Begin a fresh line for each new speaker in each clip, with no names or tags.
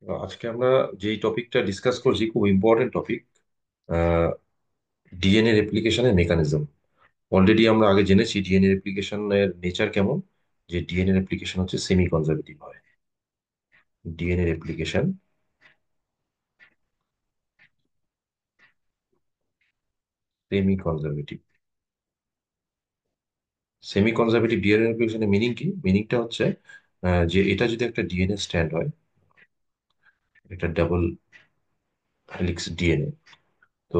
আজকে আমরা যেই টপিকটা ডিসকাস করছি খুব ইম্পর্টেন্ট টপিক। ডিএনএ রেপ্লিকেশনের মেকানিজম। অলরেডি আমরা আগে জেনেছি ডিএনএ রেপ্লিকেশনের নেচার কেমন, যে ডিএনএ রেপ্লিকেশন হচ্ছে সেমি কনজারভেটিভ হয়। DNA replication semi conservative. Semi conservative DNA রেপ্লিকেশনের মিনিং কি? মিনিংটা হচ্ছে যে এটা যদি একটা ডিএনএ স্ট্যান্ড হয়, এটা ডাবল হেলিক্স ডিএনএ, তো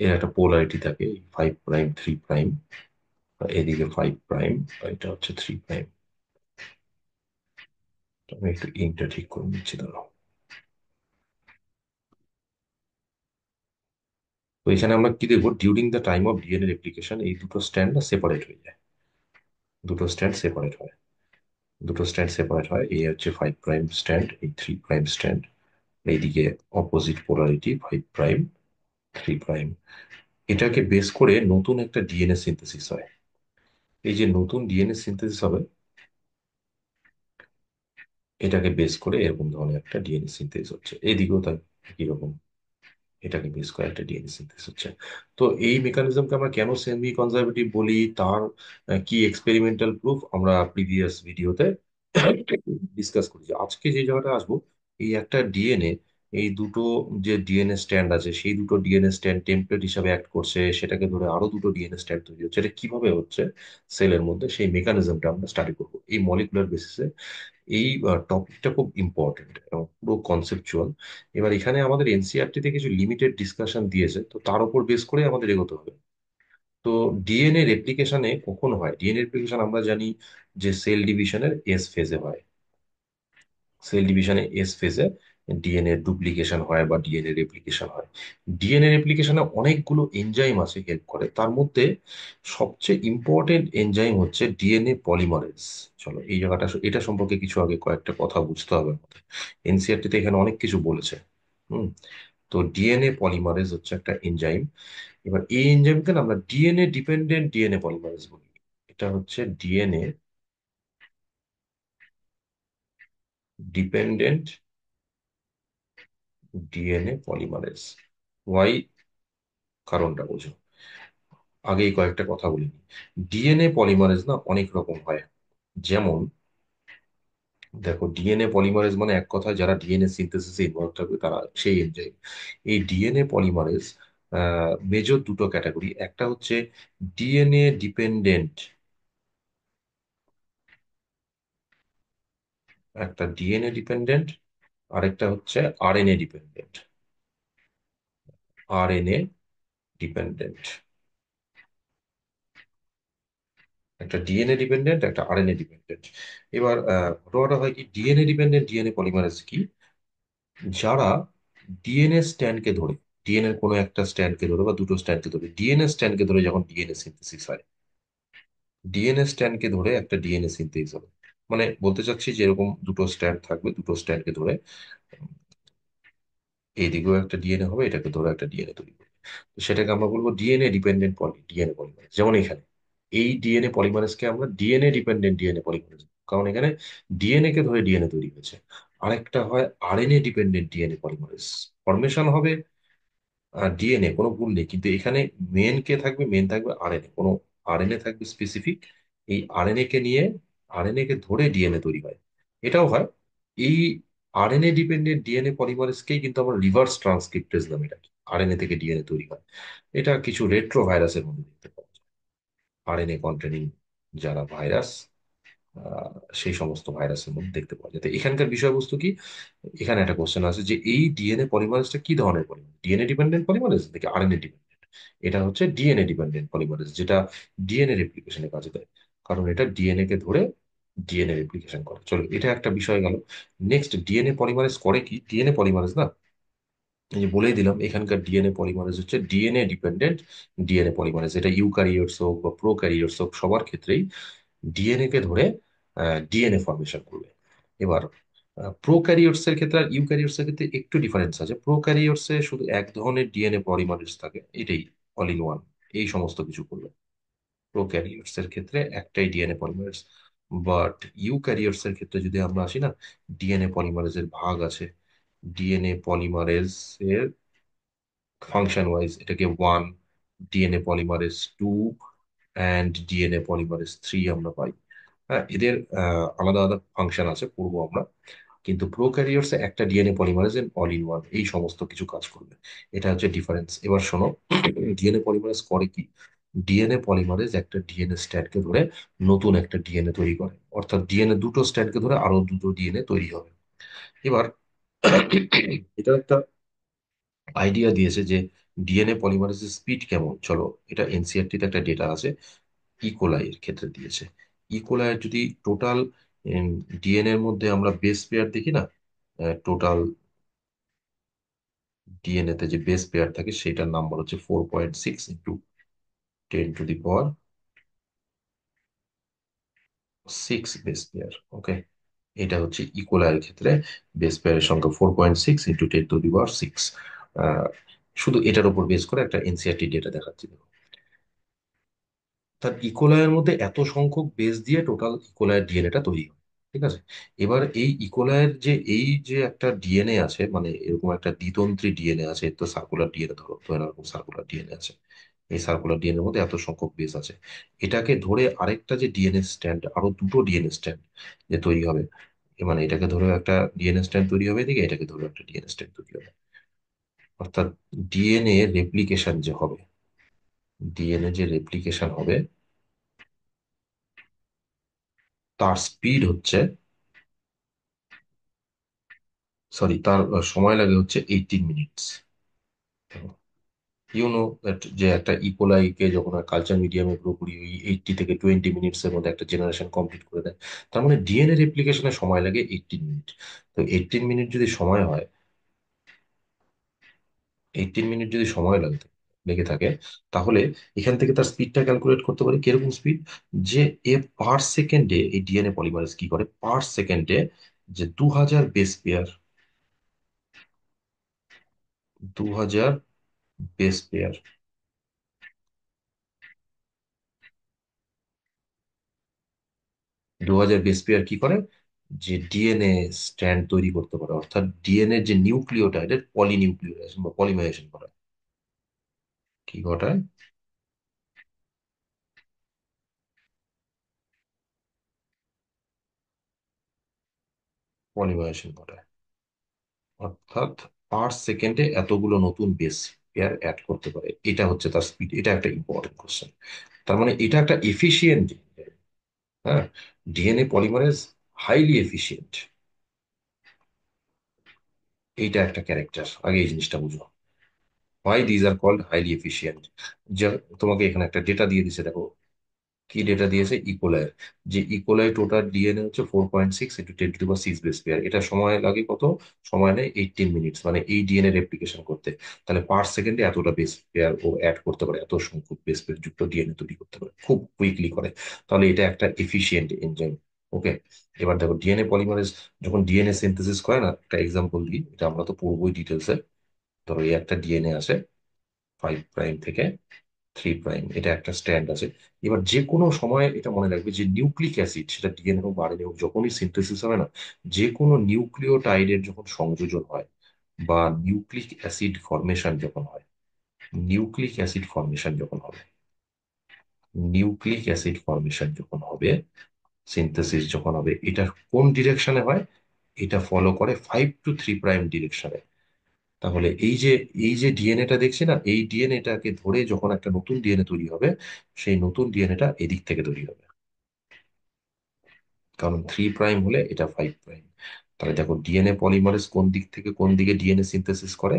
এর একটা পোলারিটি থাকে 5 প্রাইম 3 প্রাইম, এদিকে 5 প্রাইম, এটা হচ্ছে 3 প্রাইম। আমি একটু ইংটা ঠিক করে নিচ্ছি, দাঁড়াও। তো এখানে আমরা কি দেখবো, during the time of DNA replication এই দুটো স্ট্র্যান্ড না সেপারেট হয়ে যায়। দুটো স্ট্র্যান্ড সেপারেট হয়। দুটো স্ট্র্যান্ড সেপারেট হয়, এই হচ্ছে 5 প্রাইম স্ট্র্যান্ড, এই 3 প্রাইম স্ট্র্যান্ড। এইদিকে অপোজিট পোলারিটি 5 প্রাইম 3 প্রাইম। এটাকে বেস করে নতুন একটা ডিএনএ সিনথেসিস হয়। এই যে নতুন ডিএনএ সিনথেসিস হবে, এটাকে বেস করে এরকম ধরনের একটা ডিএনএ সিনথেসিস হচ্ছে। এইদিকেও তাই একই রকম, এটাকে বেস করে একটা ডিএনএ সিনথেসিস হচ্ছে। তো এই মেকানিজমকে আমরা কেন সেমি কনজারভেটিভ বলি, তার কি এক্সপেরিমেন্টাল প্রুফ আমরা প্রিভিয়াস ভিডিওতে ডিসকাস করেছি। আজকে যে জায়গাটা আসবো, এই একটা ডিএনএ, এই দুটো যে ডিএনএ স্ট্যান্ড আছে, সেই দুটো ডিএনএ স্ট্যান্ড টেমপ্লেট হিসাবে অ্যাক্ট করছে, সেটাকে ধরে আরো দুটো ডিএনএ স্ট্যান্ড তৈরি হচ্ছে, এটা কিভাবে হচ্ছে সেলের মধ্যে, সেই মেকানিজমটা আমরা স্টাডি করবো এই মলিকুলার বেসিসে। এই টপিকটা খুব ইম্পর্টেন্ট এবং পুরো কনসেপচুয়াল। এবার এখানে আমাদের এনসিইআরটি তে কিছু লিমিটেড ডিসকাশন দিয়েছে, তো তার উপর বেস করে আমাদের এগোতে হবে। তো ডিএনএ রেপ্লিকেশনে কখন হয়? ডিএনএ রেপ্লিকেশন আমরা জানি যে সেল ডিভিশনের এস ফেজে হয়। সেল ডিভিশনে এস ফেজে ডিএনএ ডুপ্লিকেশন হয় বা ডিএনএ রেপ্লিকেশন হয়। ডিএনএ রেপ্লিকেশনে অনেকগুলো এনজাইম আছে হেল্প করে, তার মধ্যে সবচেয়ে ইম্পর্টেন্ট এনজাইম হচ্ছে ডিএনএ পলিমারেজ। চলো এই জায়গাটা, এটা সম্পর্কে কিছু আগে কয়েকটা কথা বুঝতে হবে আমাদের। এনসিআরটি তে এখানে অনেক কিছু বলেছে। হুম। তো ডিএনএ পলিমারেজ হচ্ছে একটা এনজাইম। এবার এই এনজাইমকে না আমরা ডিএনএ ডিপেন্ডেন্ট ডিএনএ পলিমারেজ বলি। এটা হচ্ছে DNA dependent DNA polymerase. Why? কারণটা বোঝো। আগেই কয়েকটা কথা বলিনি। ডিএনএ পলিমারেজ না অনেক রকম হয়। যেমন দেখো, ডিএনএ পলিমারেজ মানে এক কথায় যারা ডিএনএ সিনথেসিসে ইনভলভ থাকবে তারা, সেই এনজাইম। এই ডিএনএ পলিমারেজ মেজর দুটো ক্যাটাগরি। একটা হচ্ছে ডিএনএ ডিপেন্ডেন্ট, একটা ডিএনএ ডিপেন্ডেন্ট, আরেকটা হচ্ছে আরএনএ ডিপেন্ডেন্ট। আরএনএ ডিপেন্ডেন্ট, একটা ডিএনএ ডিপেন্ডেন্ট, একটা আরএনএ ডিপেন্ডেন্ট। এবার ঘটনাটা হয় কি, ডিএনএ ডিপেন্ডেন্ট ডিএনএ পলিমারেজ কি? যারা ডিএনএ স্ট্যান্ডকে ধরে, ডিএনএ কোনো একটা স্ট্যান্ডকে ধরে বা দুটো স্ট্যান্ডকে ধরে, ডিএনএ স্ট্যান্ডকে ধরে যখন ডিএনএ সিনথেসিস হয়, ডিএনএ স্ট্যান্ডকে ধরে একটা ডিএনএ সিনথেসিস হবে। মানে বলতে চাচ্ছি যে এরকম দুটো স্ট্যান্ড থাকবে, দুটো স্ট্যান্ডকে ধরে এইদিকেও একটা ডিএনএ হবে, এটাকে ধরে একটা ডিএনএ তৈরি করবে। তো সেটাকে আমরা বলবো ডিএনএ ডিপেন্ডেন্ট ডিএনএ পলিমারেজ। যেমন এখানে এই ডিএনএ পলিমারেজকে আমরা ডিএনএ ডিপেন্ডেন্ট ডিএনএ পলিমারেজ, কারণ এখানে ডিএনএ কে ধরে ডিএনএ তৈরি হয়েছে। আরেকটা হয় RNA dependent DNA polymerase. Formation হবে ডিএনএ, কোনো ভুল নেই, কিন্তু এখানে মেন কে থাকবে? মেন থাকবে আরএনএ, কোনো আরএনএ থাকবে স্পেসিফিক। এই আরএনএ কে নিয়ে, আরএনএ কে ধরে ডিএনএ তৈরি হয়। এটাও হয়। এই আরএনএ ডিপেন্ডেন্ট ডিএনএ পলিমারেজকেই কিন্তু আমরা রিভার্স ট্রান্সক্রিপ্টেজ নামে ডাকি। আরএনএ থেকে ডিএনএ তৈরি হয়। এটা কিছু রেট্রো ভাইরাসের মধ্যে দেখতে পাওয়া যায়। আরএনএ কন্টেনিং যারা ভাইরাস, আহ, সেই সমস্ত ভাইরাসের মধ্যে দেখতে পাওয়া যায়। তো এখানকার বিষয়বস্তু কি? এখানে একটা কোশ্চেন আছে যে এই ডিএনএ পলিমারেজটা কি ধরনের পলিমারেজ, ডিএনএ ডিপেন্ডেন্ট পলিমারেজ নাকি আরএনএ ডিপেন্ডেন্ট? এটা হচ্ছে ডিএনএ ডিপেন্ডেন্ট পলিমারেজ, যেটা ডিএনএ রেপ্লিকেশনে কাজে দেয়, কারণ এটা ডিএনএ কে ধরে ডিএনএ রেপ্লিকেশন করে। চলো, এটা একটা বিষয় গেল। নেক্সট, ডিএনএ পলিমারেজ করে কি? ডিএনএ পলিমারেজ না, এই যে বলেই দিলাম, এখানকার ডিএনএ পলিমারেজ হচ্ছে ডিএনএ ডিপেন্ডেন্ট ডিএনএ পলিমারেজ। এটা ইউক্যারিওটস হোক বা প্রোক্যারিওটস হোক, সবার ক্ষেত্রেই ডিএনএ কে ধরে ডিএনএ ফর্মেশন করবে। এবার প্রোক্যারিওটস এর ক্ষেত্রে আর ইউক্যারিওটস এর ক্ষেত্রে একটু ডিফারেন্স আছে। প্রোক্যারিওটস এ শুধু এক ধরনের ডিএনএ পলিমারেজ থাকে, এটাই অল ইন ওয়ান, এই সমস্ত কিছু করবে। প্রোক্যারিওটস এর ক্ষেত্রে একটাই ডিএনএ পলিমারেজ। বাট ইউক্যারিওটস এর ক্ষেত্রে যদি আমরা আসি না, ডিএনএ পলিমারেজের ভাগ আছে। ডিএনএ পলিমারেজের ফাংশন ওয়াইজ এটাকে 1, DNA polymerase 2 and DNA polymerase 3 আমরা পাই। হ্যাঁ, এদের আলাদা আলাদা ফাংশন আছে, পড়বো আমরা। কিন্তু প্রোক্যারিওটসে একটা DNA polymerase all in one এই সমস্ত কিছু কাজ করবে। এটা হচ্ছে ডিফারেন্স। এবার শোনো, ডিএনএ পলিমারেজ করে কি? ডিএনএ পলিমারেজ একটা ডিএনএ স্ট্র্যান্ডকে ধরে নতুন একটা ডিএনএ তৈরি করে, অর্থাৎ ডিএনএ দুটো স্ট্র্যান্ডকে ধরে আরো দুটো ডিএনএ তৈরি হবে। এবার এটা একটা আইডিয়া দিয়েছে যে ডিএনএ পলিমারেজের স্পিড কেমন। চলো, এটা এনসিআরটিতে একটা ডেটা আছে, ইকোলাই এর ক্ষেত্রে দিয়েছে। ইকোলাইয়ের যদি টোটাল ডিএনএ এর মধ্যে আমরা বেস পেয়ার দেখি না, টোটাল ডিএনএ তে যে বেস পেয়ার থাকে সেটার নাম্বার হচ্ছে 4.6 ইন্টু 10⁻⁶ বেস পেয়ার। ওকে, এটা হচ্ছে ইকোলাইয়ের ক্ষেত্রে বেস পেয়ারের সংখ্যা 4.6 ইন্টু 10⁶। শুধু এটার উপর বেস করে একটা এনসিআরটি ডেটা দেখাচ্ছি। তার ইকোলয়ের মধ্যে এত সংখ্যক বেস দিয়ে টোটাল ইকোলয়ের ডিএনএটা তৈরি হয়। ঠিক আছে, এবার এই ইকোলয়ের যে এই যে একটা ডিএনএ আছে, মানে এরকম একটা দ্বিতন্ত্রী ডিএনএ আছে, এর তো সার্কুলার ডিএনএ ধরো, তো এরকম সার্কুলার ডিএনএ আছে। এই সার্কুলার ডিএনএর মধ্যে এত সংখ্যক বেস আছে, এটাকে ধরে আরেকটা যে ডিএনএ স্ট্র্যান্ড, আরো দুটো ডিএনএ স্ট্র্যান্ড যে তৈরি হবে, মানে এটাকে ধরে একটা ডিএনএ স্ট্র্যান্ড তৈরি হবে, এদিকে এটাকে ধরে একটা ডিএনএ স্ট্র্যান্ড তৈরি হবে। অর্থাৎ ডিএনএ রেপ্লিকেশন যে হবে, ডিএনএ যে রেপ্লিকেশন হবে তার স্পিড হচ্ছে, সরি, তার সময় লাগে হচ্ছে 18 মিনিটস। ইউনো দ্যাট যে একটা ইকোলাইকে যখন কালচার মিডিয়ামে গ্রো করি, ওই 80 থেকে 20 মিনিটস এর মধ্যে একটা জেনারেশন কমপ্লিট করে দেয়। তার মানে ডিএনএ রেপ্লিকেশনের সময় লাগে 18 মিনিট। তো 18 মিনিট যদি সময় হয়, 18 মিনিট যদি সময় লেগে থাকে, তাহলে এখান থেকে তার স্পিডটা ক্যালকুলেট করতে পারি কিরকম স্পিড। যে এ পার সেকেন্ডে, এই ডিএনএ পলিমারেজ কি করে, পার সেকেন্ডে যে 2000 base pair, 2000 base pair, 2000 base pair কি করে, যে ডিএনএ স্ট্র্যান্ড তৈরি করতে পারে, অর্থাৎ ডিএনএ যে নিউক্লিওটাইডের পলিনিউক্লিওটাইজেশন বা পলিমারাইজেশন করা। কি ঘটায়? পলিমারাইজেশন ঘটায়। অর্থাৎ পার সেকেন্ডে এতগুলো নতুন বেস পেয়ার অ্যাড করতে পারে, এটা হচ্ছে তার স্পিড। এটা একটা ইম্পর্টেন্ট কোশ্চেন। তার মানে এটা একটা এফিসিয়েন্ট। হ্যাঁ, ডিএনএ পলিমারেজ হাইলি এফিসিয়েন্ট, এইটা একটা ক্যারেক্টার। আগে এই জিনিসটা বুঝো, why these are called highly efficient. যা তোমাকে এখানে একটা ডেটা দিয়ে দিছে, দেখো কি ডেটা দিয়েছে ইকোলাইয়ের। যে ইকোলাই টোটাল ডিএনএ হচ্ছে 4.6 ইন্টু 10⁶ বেস পেয়ার। এটা সময় লাগে কত? সময় নেয় 18 মিনিটস, মানে এই ডিএনএ রেপ্লিকেশন করতে। তাহলে পার সেকেন্ডে এতটা বেস পেয়ার ও অ্যাড করতে পারে, এত সংখ্যক বেস পেয়ার যুক্ত ডিএনএ তৈরি করতে পারে, খুব কুইকলি করে। তাহলে এটা একটা এফিসিয়েন্ট এনজাইম। ওকে, এবার দেখো ডিএনএ পলিমারেজ যখন ডিএনএ সিনথেসিস করে না, একটা এক্সাম্পল দিই, এটা আমরা তো পড়বোই ডিটেলসে। ধরো এই একটা ডিএনএ আছে 5 প্রাইম থেকে 3 প্রাইম, এটা একটা স্ট্যান্ড আছে। এবার যে কোনো সময় এটা মনে রাখবে যে নিউক্লিক অ্যাসিড, সেটা ডিএনএ হোক বা আরএনএ হোক, যখনই সিনথেসিস হবে না, যে কোনো নিউক্লিওটাইডের যখন সংযোজন হয় বা নিউক্লিক অ্যাসিড ফর্মেশন যখন হয়, নিউক্লিক অ্যাসিড ফর্মেশন যখন হবে, নিউক্লিক অ্যাসিড ফর্মেশন যখন হবে, সিনথেসিস যখন হবে, এটা কোন ডিরেকশনে হয়? এটা ফলো করে 5 to 3 প্রাইম ডিরেকশনে। তাহলে এই যে ডিএনএটা দেখছি না, এই ডিএনএটাকে ধরে যখন একটা নতুন ডিএনএ তৈরি হবে, সেই নতুন ডিএনএটা এদিক থেকে তৈরি হবে, কারণ 3 প্রাইম হলে এটা 5 প্রাইম। তাহলে দেখো ডিএনএ পলিমারেজ কোন দিক থেকে কোন দিকে ডিএনএ সিনথেসিস করে,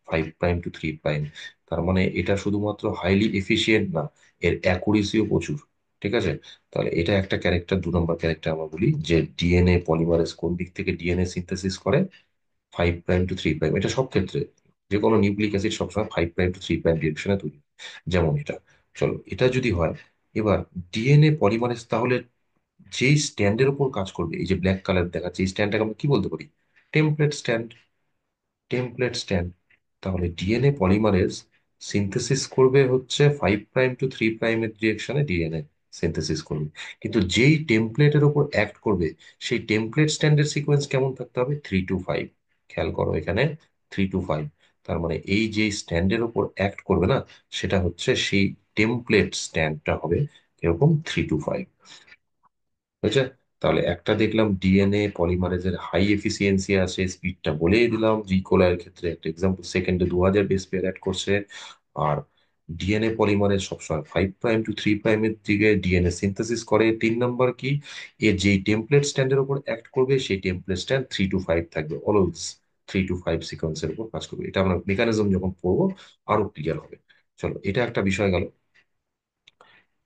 5 প্রাইম টু 3 প্রাইম। তার মানে এটা শুধুমাত্র হাইলি এফিশিয়েন্ট না, এর অ্যাকুরেসিও প্রচুর। ঠিক আছে, তাহলে এটা একটা ক্যারেক্টার। 2 নম্বর ক্যারেক্টার আমরা বলি যে ডিএনএ পলিমারেজ কোন দিক থেকে ডিএনএ সিনথেসিস করে, 5 প্রাইম টু 3 প্রাইম। এটা সব ক্ষেত্রে, যে কোনো নিউক্লিক অ্যাসিড সবসময় 5 প্রাইম টু 3 প্রাইম ডিরেকশনে তৈরি হয়। যেমন এটা, চলো এটা যদি হয়, এবার ডিএনএ পলিমারেজ তাহলে যেই স্ট্যান্ডের উপর কাজ করবে, এই যে ব্ল্যাক কালার দেখাচ্ছে, এই স্ট্যান্ডটাকে আমরা কি বলতে পারি? Template stand. Template stand. তাহলে ডিএনএ পলিমারেজ সিনথেসিস করবে হচ্ছে 5 প্রাইম টু 3 প্রাইমের ডিরেকশনে ডিএনএ সিনথেসিস করবে। কিন্তু যেই টেমপ্লেটের উপর অ্যাক্ট করবে, সেই টেমপ্লেট স্ট্যান্ডের সিকোয়েন্স কেমন থাকতে হবে? 3 to 5। খেয়াল করো এখানে 3 to 5। তার মানে এই যে স্ট্যান্ডের উপর অ্যাক্ট করবে না, সেটা হচ্ছে সেই টেমপ্লেট স্ট্যান্ডটা হবে এরকম 3 to 5। বুঝছে? তাহলে একটা দেখলাম ডিএনএ পলিমারেজের হাই এফিসিয়েন্সি আছে, স্পিডটা বলেই দিলাম, জি কোলাইয়ের ক্ষেত্রে একটা এক্সাম্পল, সেকেন্ডে 2000 বেস পেয়ার অ্যাড করছে। আর ডিএনএ পলিমারেজ সবসময় 5 প্রাইম টু 3 প্রাইমের দিকে ডিএনএ সিনথেসিস করে। 3 নম্বর কি, এর যে টেমপ্লেট স্ট্যান্ডের উপর অ্যাক্ট করবে সেই টেমপ্লেট স্ট্যান্ড 3 to 5 থাকবে, অলওয়েজ 3 to 5 সিকোয়েন্সের উপর কাজ করবে। এটা আমরা মেকানিজম যখন পড়বো আরো ক্লিয়ার হবে। চলো, এটা একটা বিষয় গেল।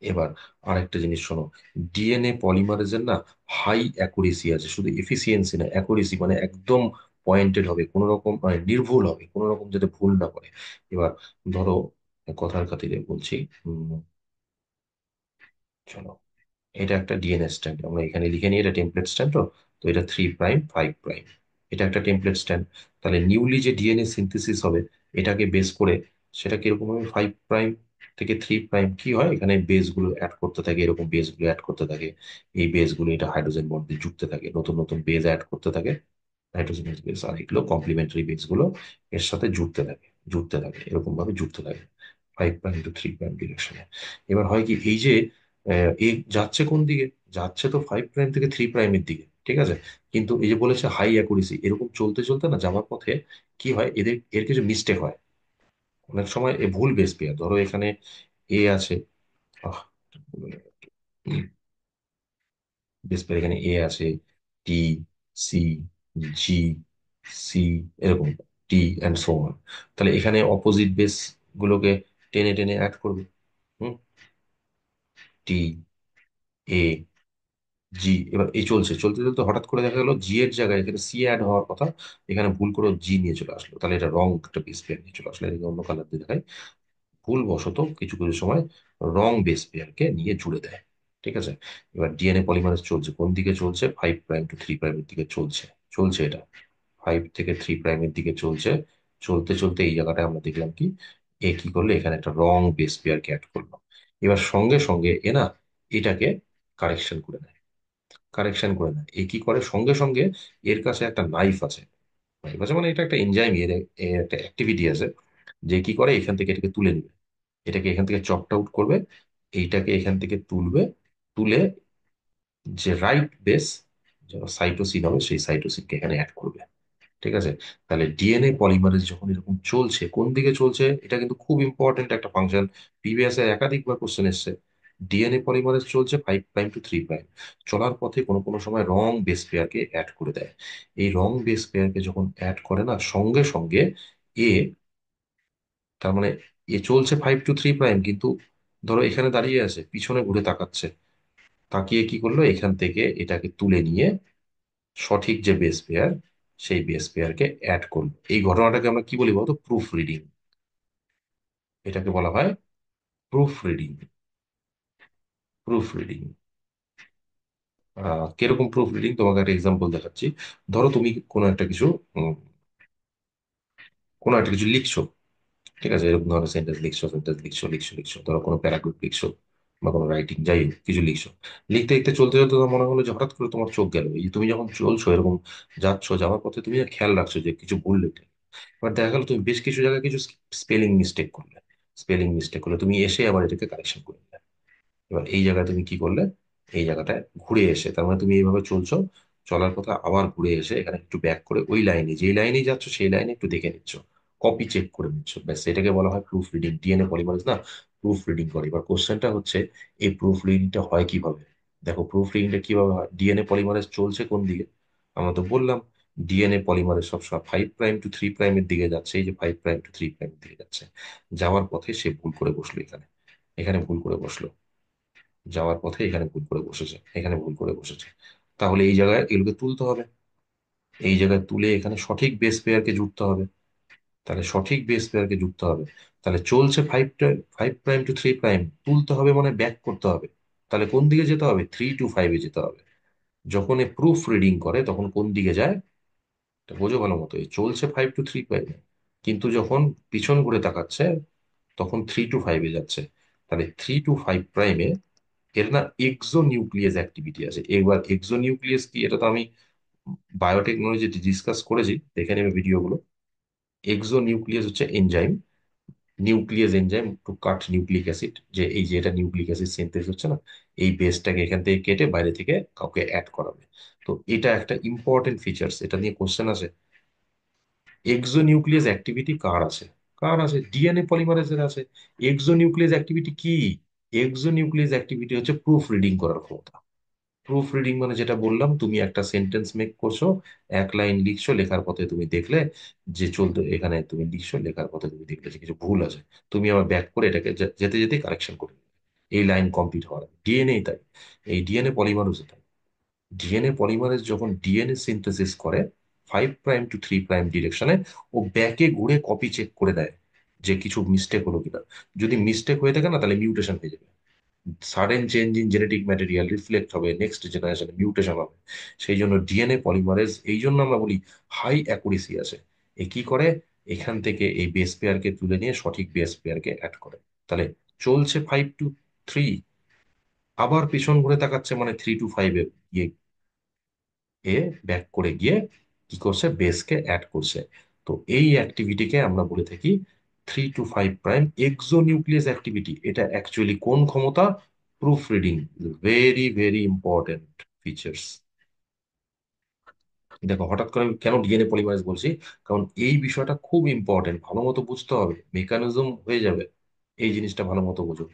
এবার আরেকটা জিনিস শোনো, ডিএনএ পলিমারেজের না হাই অ্যাকুরেসি আছে, শুধু এফিসিয়েন্সি না, অ্যাকুরেসি মানে একদম পয়েন্টেড হবে, কোনো রকম মানে নির্ভুল হবে, কোনো রকম যাতে ভুল না করে। এবার ধরো, কথার খাতিরে বলছি, উম, চলো, এটা একটা ডিএনএ স্ট্যান্ড, আমরা এখানে লিখে নিই, এটা টেমপ্লেট স্ট্যান্ড। তো তো এটা 3 প্রাইম 5 প্রাইম, এটা একটা টেমপ্লেট স্ট্যান্ড। তাহলে নিউলি যে ডিএনএ সিনথেসিস হবে এটাকে বেস করে, সেটা কিরকম হবে, 5 প্রাইম থেকে 3 প্রাইম কি হয়, এখানে বেস গুলো অ্যাড করতে থাকে, এরকম বেস গুলো অ্যাড করতে থাকে। এই বেস গুলো এটা হাইড্রোজেন বন্ডে জুড়তে থাকে, নতুন নতুন বেস অ্যাড করতে থাকে, নাইট্রোজেন বেস, আর এগুলো কমপ্লিমেন্টারি বেস গুলো এর সাথে জুড়তে থাকে এরকম ভাবে জুড়তে থাকে 5 প্রাইম টু 3 প্রাইম ডিরেকশনে। এবার হয় কি, এই যে এ যাচ্ছে কোন দিকে, যাচ্ছে তো 5 প্রাইম থেকে 3 প্রাইমের দিকে, ঠিক আছে। কিন্তু এই যে বলেছে হাই অ্যাকুরেসি, এরকম চলতে চলতে না যাওয়ার পথে কি হয়, এর কিছু মিস্টেক হয়। অনেক সময় এ ভুল বেস পেয়ার, ধরো এখানে এ আছে, বেস পেয়ার এখানে এ আছে, টি, সি, জি, সি, এরকম, টি অ্যান্ড সো অন। তাহলে এখানে অপোজিট বেস গুলোকে টেনে টেনে অ্যাড করবে। হুম, টি, এ, জি। এবার এই চলছে, চলতে চলতে হঠাৎ করে দেখা গেল জি এর জায়গায় এখানে সি অ্যাড হওয়ার কথা, এখানে ভুল করে জি নিয়ে চলে আসলো, তাহলে এটা রং একটা বেস পেয়ার নিয়ে চলে আসলো, এটাকে অন্য কালার দিয়ে দেখায়। ভুল বশত কিছু কিছু সময় রং বেস পেয়ারকে নিয়ে জুড়ে দেয়, ঠিক আছে। এবার ডিএনএ পলিমারেজ চলছে কোন দিকে, চলছে 5 প্রাইম টু 3 প্রাইমের দিকে চলছে, চলছে এটা 5 থেকে 3 প্রাইমের দিকে চলছে। চলতে চলতে এই জায়গাটায় আমরা দেখলাম কি, এ কি করলো, এখানে একটা রং বেস পেয়ারকে অ্যাড করলো। এবার সঙ্গে সঙ্গে এ না এটাকে কারেকশন করে নেয়, এ কি করে, সঙ্গে সঙ্গে এর কাছে একটা নাইফ আছে। নাইফ আছে মানে এটা একটা এনজাইম, এর একটা অ্যাক্টিভিটি আছে, যে কি করে এখান থেকে এটাকে তুলে নেবে, এটাকে এখান থেকে চপড আউট করবে, এইটাকে এখান থেকে তুলবে, তুলে যে রাইট বেস সাইটোসিন হবে সেই সাইটোসিনকে এখানে অ্যাড করবে, ঠিক আছে। তাহলে ডিএনএ পলিমারেজ যখন এরকম চলছে, কোন দিকে চলছে, এটা কিন্তু খুব ইম্পর্টেন্ট একটা ফাংশন, প্রিভিয়াস এর একাধিকবার কোশ্চেন এসছে। ডিএনএ পলিমারেজ চলছে 5 প্রাইম টু 3 প্রাইম, চলার পথে কোনো কোনো সময় রং বেস পেয়ারকে অ্যাড করে দেয়। এই রং বেস পেয়ারকে যখন অ্যাড করে না, সঙ্গে সঙ্গে এ, তার মানে এ চলছে 5 টু 3 প্রাইম, কিন্তু ধরো এখানে দাঁড়িয়ে আছে, পিছনে ঘুরে তাকাচ্ছে, তাকিয়ে কি করলো, এখান থেকে এটাকে তুলে নিয়ে সঠিক যে বেস পেয়ার সেই বেস পেয়ারকে অ্যাড করলো। এই ঘটনাটাকে আমরা কি বলি বলতো, প্রুফ রিডিং। এটাকে বলা হয় প্রুফ রিডিং। প্রুফ রিডিং কিরকম প্রুফ রিডিং, তোমাকে একটা এক্সাম্পল দেখাচ্ছি। ধরো তুমি উম, কোনো একটা কিছু লিখছো, ঠিক আছে, এরকম ধরনের সেন্টেন্স লিখছো, ধরো কোনো প্যারাগ্রাফ লিখছো বা কোনো রাইটিং, যাই হোক কিছু লিখছো। লিখতে লিখতে চলতে চলতে তোমার মনে হলো যে হঠাৎ করে তোমার চোখ গেল, এই যে তুমি যখন চলছো এরকম যাওয়ার পথে তুমি না খেয়াল রাখছো যে কিছু ভুল লিখলে। এবার দেখা গেল তুমি বেশ কিছু জায়গায় কিছু স্পেলিং মিস্টেক করলে তুমি এসে আবার এটাকে কারেকশন করে নিলে। এবার এই জায়গায় তুমি কি করলে, এই জায়গাটায় ঘুরে এসে, তার মানে তুমি এইভাবে চলছো, চলার কথা আবার ঘুরে এসে এখানে একটু ব্যাক করে ওই লাইনে, যেই লাইনেই যাচ্ছ সেই লাইনে একটু দেখে নিচ্ছ, কপি চেক করে নিচ্ছ, ব্যাস এটাকে বলা হয় প্রুফ রিডিং। ডিএনএ পলিমারেজ না প্রুফ রিডিং করে। এবার কোশ্চেনটা হচ্ছে, এই প্রুফ রিডিংটা হয় কিভাবে। দেখো, প্রুফ রিডিংটা কিভাবে হয়, ডিএনএ পলিমারেজ চলছে কোন দিকে, আমরা তো বললাম ডিএনএ পলিমারেজ সবসময় 5 প্রাইম টু 3 প্রাইমের দিকে যাচ্ছে, এই যে 5 প্রাইম টু 3 প্রাইমের দিকে যাচ্ছে। যাওয়ার পথে সে ভুল করে বসলো, এখানে এখানে ভুল করে বসলো, যাওয়ার পথে এখানে ভুল করে বসেছে, এখানে ভুল করে বসেছে। তাহলে এই জায়গায় এগুলোকে তুলতে হবে, এই জায়গায় তুলে এখানে সঠিক বেস পেয়ারকে জুড়তে হবে। তাহলে সঠিক বেস পেয়ারকে যুক্ত হবে। তাহলে চলছে 5 প্রাইম টু 3 প্রাইম, তুলতে হবে মানে ব্যাক করতে হবে। তাহলে কোন দিকে যেতে হবে, 3 to 5-এ যেতে হবে। যখন এ প্রুফ রিডিং করে তখন কোন দিকে যায়, এটা বোঝো ভালো মতো, এই চলছে 5 to 3 প্রাইমে, কিন্তু যখন পিছন ঘুরে তাকাচ্ছে তখন 3 to 5-এ যাচ্ছে। তাহলে 3 to 5 প্রাইমে এর না এক্সো নিউক্লিয়াস অ্যাক্টিভিটি আছে। এবার এক্সো নিউক্লিয়াস কি, এটা তো আমি বায়োটেকনোলজি ডিসকাস করেছি, দেখে নেবে ভিডিওগুলো। এক্সো নিউক্লিয়াস হচ্ছে এনজাইম, নিউক্লিয়াস এনজাইম টু কাট নিউক্লিক অ্যাসিড, যে এই যে এটা নিউক্লিক অ্যাসিড সিনথেস হচ্ছে না, এই বেসটাকে এখান থেকে কেটে বাইরে থেকে কাউকে অ্যাড করাবে। তো এটা একটা ইম্পর্টেন্ট ফিচার্স, এটা নিয়ে কোশ্চেন আছে। এক্সোনিউক্লিয়াস অ্যাক্টিভিটি কার আছে? কার আছে? ডিএনএ পলিমারেজের আছে। এক্সোনিউক্লিয়াস অ্যাক্টিভিটি কি? এক্সোনিউক্লিয়াস অ্যাক্টিভিটি হচ্ছে প্রুফ রিডিং করার ক্ষমতা। প্রুফ রিডিং মানে যেটা বললাম, তুমি একটা সেন্টেন্স মেক করছো, এক লাইন লিখছো, লেখার পথে তুমি দেখলে যে চলতে, এখানে তুমি লিখছো, লেখার পথে তুমি দেখলে যে কিছু ভুল আছে, তুমি আবার ব্যাক করে এটাকে যেতে যেতে কারেকশন করে নেবে। এই লাইন কমপ্লিট হওয়ার ডিএনএ তাই, এই ডিএনএ পলিমারও তাই। ডিএনএ পলিমারেজ যখন ডিএনএ সিনথেসিস করে 5' to 3' ডিরেকশনে, ও ব্যাকে ঘুরে কপি চেক করে দেয় যে কিছু মিস্টেক হলো কিনা। যদি মিস্টেক হয়ে থাকে না, তাহলে মিউটেশন হয়ে যাবে, sudden change in genetic material reflect হবে, নেক্সট জেনারেশনে মিউটেশন হবে। সেই জন্য ডিএনএ পলিমারেজ, এই জন্য আমরা বলি হাই অ্যাকুরেসি আছে। এ কি করে? এখান থেকে এই বেস পেয়ারকে তুলে নিয়ে সঠিক বেস পেয়ারকে অ্যাড করে। তাহলে চলছে 5 to 3, আবার পিছন ঘুরে তাকাচ্ছে, মানে 3 to 5 এ এ ব্যাক করে গিয়ে কি করছে? বেসকে অ্যাড করছে। তো এই অ্যাক্টিভিটিকে আমরা বলে থাকি 3 to 5' এক্সোনিউক্লিয়াস অ্যাক্টিভিটি। এটা অ্যাকচুয়ালি কোন ক্ষমতা? Proof reading. Very very important features. দেখো, হঠাৎ করে আমি কেন ডিএনএ পলিমারেজ বলছি, কারণ এই বিষয়টা খুব ইম্পর্টেন্ট, ভালো মতো বুঝতে হবে, মেকানিজম হয়ে যাবে। এই জিনিসটা ভালো মতো বোঝো,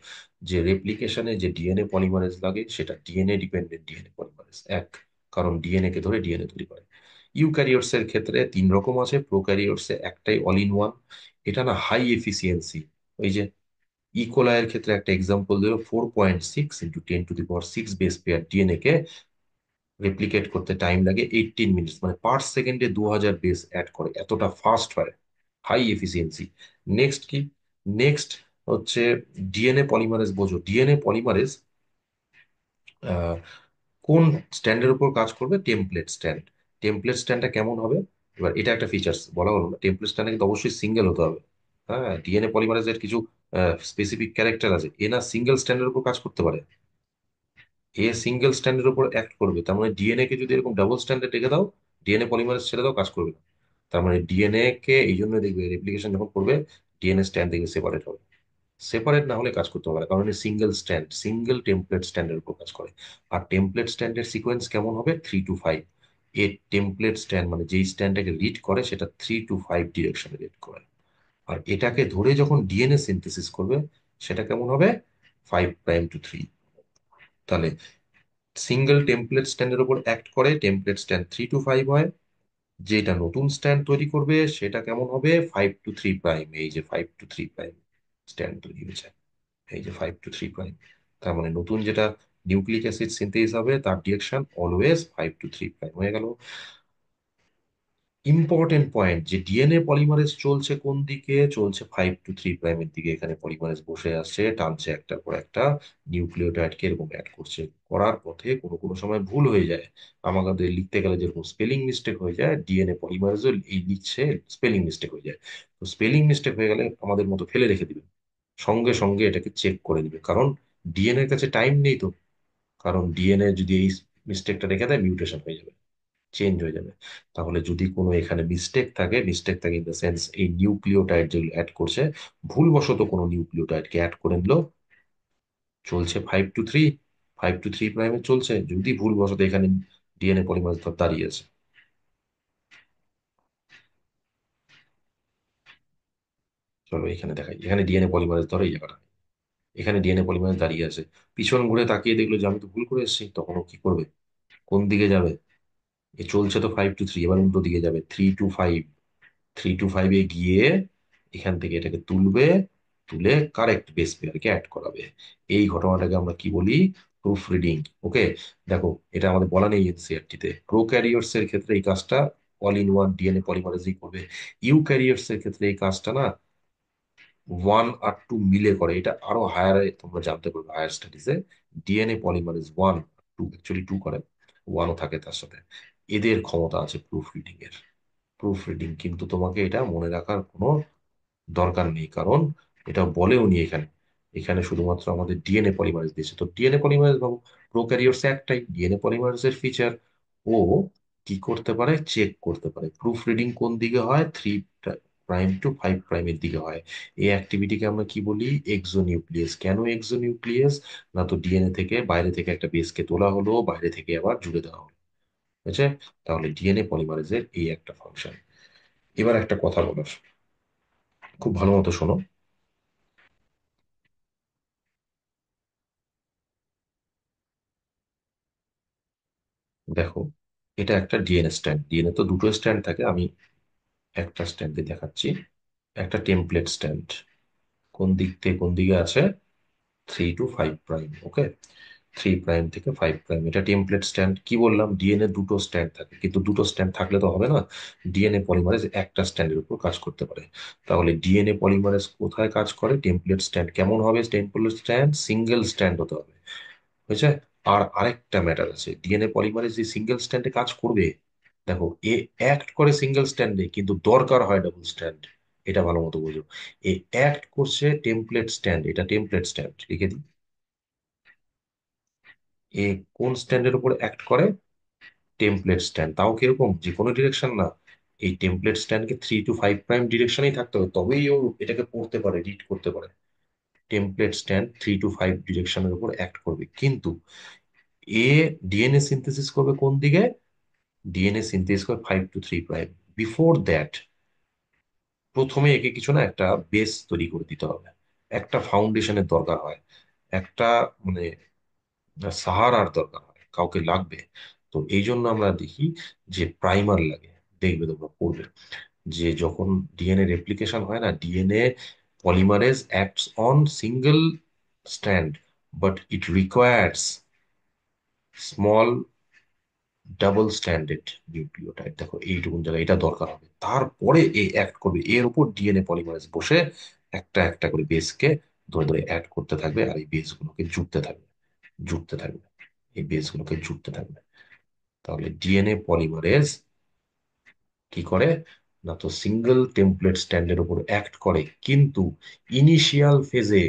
যে রেপ্লিকেশনে যে ডিএনএ পলিমারেজ লাগে সেটা ডিএনএ ডিপেন্ডেন্ট ডিএনএ পলিমারেজ এক, কারণ ডিএনএ কে ধরে ডিএনএ তৈরি করে। ইউক্যারিওটস এর ক্ষেত্রে 3 রকম আছে, প্রোক্যারিওটস এ একটাই অল ইন ওয়ান, এটা না হাই এফিসিয়েন্সি। ওই যে ইকোলাইয়ের ক্ষেত্রে একটা এক্সাম্পল দিল, 4.6 × 10⁶ বেস পেয়ার ডিএনএ কে রেপ্লিকেট করতে টাইম লাগে 18 মিনিটস, মানে পার সেকেন্ডে 2000 বেস অ্যাড করে, এতটা ফাস্ট হয়, হাই এফিসিয়েন্সি। নেক্সট কি? নেক্সট হচ্ছে ডিএনএ পলিমারেজ। বোঝো, ডিএনএ পলিমারেজ কোন স্ট্যান্ডের উপর কাজ করবে? Template stand. টেমপ্লেট স্ট্যান্ডটা কেমন হবে? এবার এটা একটা ফিচার্স বলা হলো না, টেমপ্লেট স্ট্যান্ডে কিন্তু অবশ্যই সিঙ্গেল হতে হবে। হ্যাঁ, ডিএনএ পলিমারেজের কিছু স্পেসিফিক ক্যারেক্টার আছে, এ না সিঙ্গেল স্ট্যান্ডের উপর কাজ করতে পারে, এ সিঙ্গেল স্ট্যান্ডের উপর অ্যাক্ট করবে। তার মানে ডিএনএ কে যদি এরকম ডাবল স্ট্যান্ডে রেখে দাও, ডিএনএ পলিমারেজ ছেড়ে দাও, কাজ করবে না। তার মানে ডিএনএ কে এই জন্য দেখবে রেপ্লিকেশন যখন করবে, ডিএনএ স্ট্যান্ড থেকে সেপারেট হবে। সেপারেট না হলে কাজ করতে পারে না, কারণ সিঙ্গেল স্ট্যান্ড, সিঙ্গেল টেমপ্লেট স্ট্যান্ডের উপর কাজ করে। আর টেমপ্লেট স্ট্যান্ডের সিকোয়েন্স কেমন হবে? 3 to 5। এ টেমপ্লেট স্ট্যান্ড মানে যেই স্ট্যান্ডটাকে লিড করে সেটা 3 to 5 ডিরেকশনে লিড করে। আর এটাকে ধরে যখন ডিএনএ সিনথেসিস করবে, সেটা কেমন হবে? 5'to 3। তাহলে সিঙ্গেল টেমপ্লেট স্ট্যান্ডের উপর অ্যাক্ট করে, টেমপ্লেট স্ট্যান্ড 3 to 5 হয়। যেটা নতুন স্ট্যান্ড তৈরি করবে সেটা কেমন হবে? 5 to 3'। এই যে 5 to 3' স্ট্যান্ড তৈরি হয়েছে, এই যে 5 to 3'। তার মানে নতুন যেটা নিউক্লিক অ্যাসিড সিনথেস হবে, তার ডিরেকশন অলওয়েজ 5 to 3' হয়ে গেল। ইম্পর্টেন্ট পয়েন্ট, যে ডিএনএ পলিমারেজ চলছে কোন দিকে? চলছে 5 to 3' দিকে। এখানে পলিমারেজ বসে আসছে, টানছে একটার পর একটা নিউক্লিওটাইডকে এরকম অ্যাড করছে, করার পথে কোনো কোনো সময় ভুল হয়ে যায়। আমাদের লিখতে গেলে যেরকম স্পেলিং মিস্টেক হয়ে যায়, ডিএনএ পলিমারেজও এই লিখছে, স্পেলিং মিস্টেক হয়ে যায়। তো স্পেলিং মিস্টেক হয়ে গেলে আমাদের মতো ফেলে রেখে দিবে, সঙ্গে সঙ্গে এটাকে চেক করে দিবে, কারণ ডিএনএ এর কাছে টাইম নেই তো। কারণ ডিএনএ যদি এই মিস্টেকটা রেখে দেয়, মিউটেশন হয়ে যাবে, চেঞ্জ হয়ে যাবে। তাহলে যদি কোনো এখানে মিস্টেক থাকে, মিস্টেক থাকে ইন দ্য সেন্স এই নিউক্লিওটাইড যেগুলো অ্যাড করছে, ভুলবশত কোনো নিউক্লিওটাইডকে অ্যাড করে নিল, চলছে 5 to 3, 5 to 3' চলছে, যদি ভুলবশত এখানে ডিএনএ পলিমারেজ ধর দাঁড়িয়ে আছে। চলো এখানে দেখাই, এখানে ডিএনএ পলিমারেজ ধরো এই জায়গাটা, এখানে ডিএনএ পলিমারেজ দাঁড়িয়ে আছে, পিছন ঘুরে তাকিয়ে দেখলো যে আমি তো ভুল করে এসেছি, তখন ও কি করবে? কোন দিকে যাবে? এ চলছে তো 5 to 3, এবার উল্টো দিকে যাবে 3 to 5। 3 to 5 গিয়ে এখান থেকে এটাকে তুলবে, তুলে কারেক্ট বেস পেয়ারকে অ্যাড করাবে। এই ঘটনাটাকে আমরা কি বলি? Proof reading. ওকে, দেখো এটা আমাদের বলা নেই এনসিআরটি তে। প্রোক্যারিওটস এর ক্ষেত্রে এই কাজটা অল ইন ওয়ান ডিএনএ পলিমারেজই করবে। ইউক্যারিওটস এর ক্ষেত্রে এই কাজটা না 1 আর 2 মিলে করে, এটা আরো হায়ার তোমরা জানতে পারবে হায়ার স্টাডিজে। ডিএনএ পলিমারেজ 1 2, অ্যাকচুয়ালি 2 করে, 1ও থাকে তার সাথে। এদের ক্ষমতা আছে প্রুফ রিডিং এর। প্রুফ রিডিং, কিন্তু তোমাকে এটা মনে রাখার কোনো দরকার নেই, কারণ এটা বলেও নি এখানে। এখানে শুধুমাত্র আমাদের ডিএনএ পলিমারেজ দিয়েছে, তো ডিএনএ পলিমারেজ ভাবো, প্রোক্যারিওটস একটাই ডিএনএ পলিমারেজের ফিচার। ও কি করতে পারে, চেক করতে পারে প্রুফ রিডিং কোন দিকে হয়, 3' টু 5' এর দিকে হয়। এই অ্যাক্টিভিটিকে আমরা কি বলি, এক্সোনিউক্লিয়াস। কেন এক্সোনিউক্লিয়াস? না তো ডিএনএ থেকে, বাইরে থেকে একটা বেসকে তোলা হলো, বাইরে থেকে আবার জুড়ে দেওয়া হলো, বুঝছে? তাহলে ডিএনএ পলিমারেজের এই একটা ফাংশন। এবার একটা কথা বলার, খুব ভালো মতো শোনো। দেখো, এটা একটা ডিএনএ স্ট্যান্ড। ডিএনএ তো দুটো স্ট্যান্ড থাকে, আমি একটা স্ট্যান্ডে দেখাচ্ছি। একটা টেমপ্লেট স্ট্যান্ড কোন দিক থেকে কোন দিকে আছে, 3 টু 5'। ওকে, 3' থেকে 5'। এটা টেমপ্লেট স্ট্যান্ড। কি বললাম, ডিএনএ দুটো স্ট্যান্ড থাকে, কিন্তু দুটো স্ট্যান্ড থাকলে তো হবে না। ডিএনএ পলিমারেজ একটা স্ট্যান্ডের উপর কাজ করতে পারে। তাহলে ডিএনএ পলিমারেজ কোথায় কাজ করে? Template stand. কেমন হবে টেমপ্লেট স্ট্যান্ড? সিঙ্গেল স্ট্যান্ড হতে হবে, বুঝছে? আর আরেকটা ম্যাটার আছে, ডিএনএ পলিমারেজ যে সিঙ্গেল স্ট্যান্ডে কাজ করবে, দেখো এ অ্যাক্ট করে সিঙ্গেল স্ট্যান্ডে, কিন্তু দরকার হয় ডাবল স্ট্যান্ড। এটা ভালো মতো বোঝো। এ অ্যাক্ট করছে টেমপ্লেট স্ট্যান্ড, এটা টেমপ্লেট স্ট্যান্ড, লিখে দিই। এ কোন স্ট্যান্ডের উপর অ্যাক্ট করে? Template stand. তাও কিরকম, যে কোনো ডিরেকশন না। এই টেমপ্লেট স্ট্যান্ডকে 3 টু 5' ডিরেকশনেই থাকতে হবে, তবেই ও এটাকে পড়তে পারে, রিড করতে পারে। টেমপ্লেট স্ট্যান্ড 3 টু 5 ডিরেকশনের উপর অ্যাক্ট করবে, কিন্তু এ ডিএনএ সিনথেসিস করবে কোন দিকে? ডিএনএ সিনথেসিস করে 5 টু 3'। বিফোর দ্যাট, প্রথমে একে কিছু না একটা বেস তৈরি করে দিতে হবে, একটা ফাউন্ডেশনের দরকার হয়, একটা মানে সাহারার দরকার হয়, কাউকে লাগবে। তো এই জন্য আমরা দেখি যে প্রাইমার লাগে। দেখবে তোমরা পড়বে যে যখন ডিএনএ রেপ্লিকেশন হয় না, DNA polymerase acts on single stand, but it requires small double standard nucleotide. দেখো এইটুকুন জায়গায় এটা দরকার হবে, তারপরে এ অ্যাক্ট করবে। এর উপর ডিএনএ পলিমারেজ বসে একটা একটা করে বেসকে ধরে ধরে অ্যাড করতে থাকবে, আর এই বেসগুলোকে জুড়তে থাকবে, জুড়তে থাকবে, এই বেসগুলোকে জুড়তে থাকবে। তাহলে ডিএনএ পলিমারেজ কি করে, না তো সিঙ্গেল টেমপ্লেট স্ট্যান্ডের উপর অ্যাক্ট করে, কিন্তু ইনিশিয়াল ফেজে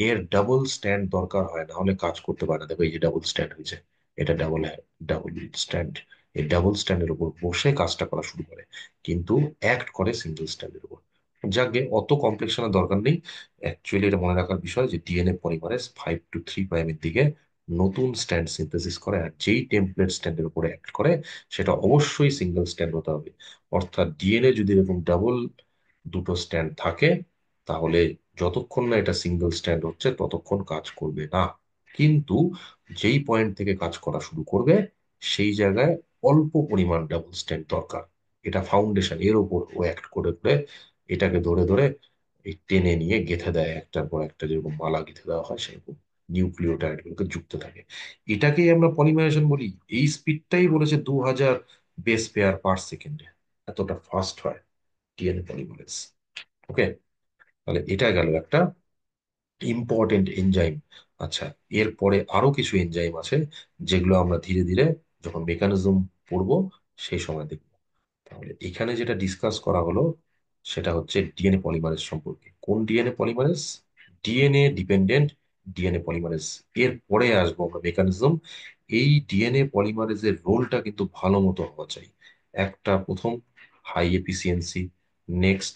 এর ডাবল স্ট্যান্ড দরকার হয়, না হলে কাজ করতে পারে না। দেখো এই যে ডাবল স্ট্যান্ড হয়েছে, এটা ডাবল, ডাবল স্ট্যান্ড। এই ডাবল স্ট্যান্ডের উপর বসে কাজটা করা শুরু করে, কিন্তু অ্যাক্ট করে সিঙ্গেল স্ট্যান্ডের উপর। যাকে অত কমপ্লেক্সনের দরকার নেই। অ্যাকচুয়ালি এটা মনে রাখার বিষয় যে ডিএনএ পলিমারেজ 5 টু 3' দিকে নতুন স্ট্যান্ড সিনথেসিস করে, আর যেই টেমপ্লেট স্ট্যান্ডের উপরে অ্যাক্ট করে সেটা অবশ্যই সিঙ্গেল স্ট্যান্ড হতে হবে। অর্থাৎ ডিএনএ যদি এরকম ডাবল দুটো স্ট্যান্ড থাকে, তাহলে যতক্ষণ না এটা সিঙ্গেল স্ট্যান্ড হচ্ছে ততক্ষণ কাজ করবে না। কিন্তু যেই পয়েন্ট থেকে কাজ করা শুরু করবে, সেই জায়গায় অল্প পরিমাণ ডাবল স্ট্যান্ড দরকার। এটা ফাউন্ডেশন, এর উপর ও অ্যাক্ট করে করে এটাকে ধরে ধরে এই টেনে নিয়ে গেঁথে দেয়, একটার পর একটা, যেরকম মালা গেঁথে দেওয়া হয় সেরকম নিউক্লিওটাইড গুলোকে যুক্ত থাকে। এটাকেই আমরা পলিমারেশন বলি। এই স্পিডটাই বলেছে 2000 বেস পেয়ার পার সেকেন্ডে, এতটা ফাস্ট হয় ডিএনএ পলিমারেজ। ওকে, তাহলে এটা গেল একটা ইম্পর্টেন্ট এনজাইম। আচ্ছা, এরপরে আরো কিছু এনজাইম আছে, যেগুলো আমরা ধীরে ধীরে যখন মেকানিজম পড়বো সেই সময় দেখবো। তাহলে এখানে যেটা ডিসকাস করা হলো সেটা হচ্ছে ডিএনএ পলিমারেজ সম্পর্কে। কোন DNA polymerase? DNA dependent DNA polymerase. এর পরে আসবো আমরা মেকানিজম। এই ডিএনএ পলিমারেজের রোলটা কিন্তু ভালো মতো হওয়া চাই। একটা প্রথম, high efficiency. Next,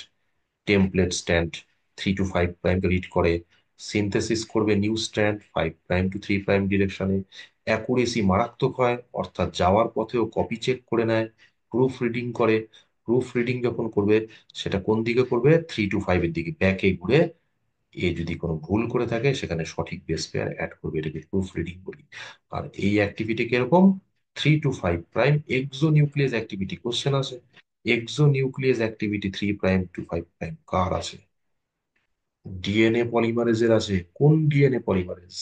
template strand 3 to 5' read করে সিনথেসিস করবে নিউ স্ট্যান্ড 5' টু 3' ডিরেকশনে। অ্যাকুরেসি মারাত্মক হয়, অর্থাৎ যাওয়ার পথেও কপি চেক করে নেয়। প্রুফ রিডিং করে। প্রুফ রিডিং যখন করবে, সেটা কোন দিকে করবে? 3 টু 5 এর দিকে ব্যাকে ঘুরে। এ যদি কোনো ভুল করে থাকে সেখানে সঠিক বেস পেয়ার অ্যাড করবে, এটাকে প্রুফ রিডিং বলি। আর এই অ্যাক্টিভিটি কিরকম? 3 to 5'। Exonuclease activity question আছে। এক্সো নিউক্লিয়াস অ্যাক্টিভিটি 3' টু 5' কার আছে? ডিএনএ পলিমারেজের আছে। কোন DNA polymerase?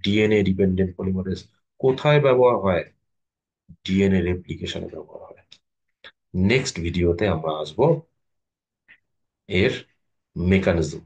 DNA dependent polymerase. কোথায় ব্যবহার হয়? ডিএনএ রেপ্লিকেশনে ব্যবহার হয়। নেক্সট ভিডিওতে আমরা আসবো এর মেকানিজম।